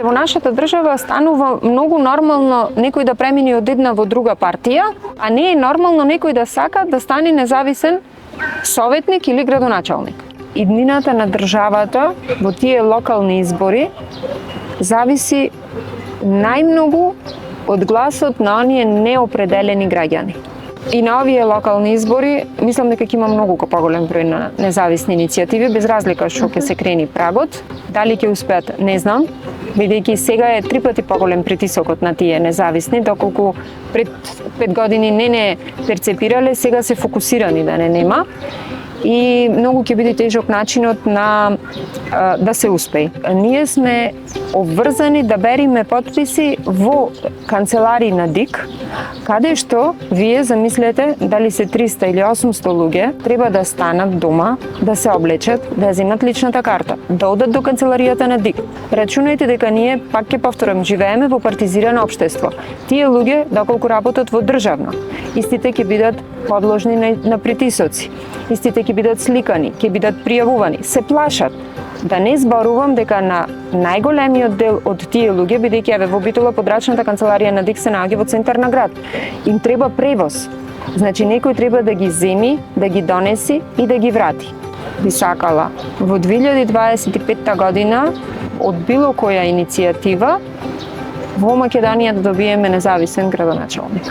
Во нашата држава станува многу нормално некој да премине од една во друга партија, а не е нормално некој да сака да стане независен советник или градоначалник. Иднината на државата во тие локални избори зависи најмногу од гласот на оние неопределени граѓани. И на овие локални избори, мислам дека ќе има многу поголем број на независни иницијативи, без разлика што ќе се крени прагот. Дали ќе успеат, не знам, бидејќи сега е 3 пати поголем притисокот на тие независни, доколку пред 5 години не перцепирале, сега се фокусирани да не нема. И многу ќе биде тежок начинот на да се успее. Ние сме обврзани да бериме потписи во канцелари на ДИК, каде што вие замислете дали се 300 или 800 луѓе треба да станат дома, да се облечат, да земат личната карта, да одат до канцеларијата на ДИК. Рачунајте дека ние, пак ќе повторам, живееме во партизирано општество. Тие луѓе, доколку работат во државно, истите ќе бидат подложни на притисоци. Истите ќе бидат сликани, ќе бидат пријавувани, се плашат. Да не зборувам дека на најголемиот дел од тие луѓе, бидејќи еве во Битола подрачната канцеларија на ДИК се наоѓа во центар на град, им треба превоз. Значи некој треба да ги земи, да ги донеси и да ги врати. Би сакала во 2025 година од било која иницијатива во Македонија да добиеме независен градоначалник.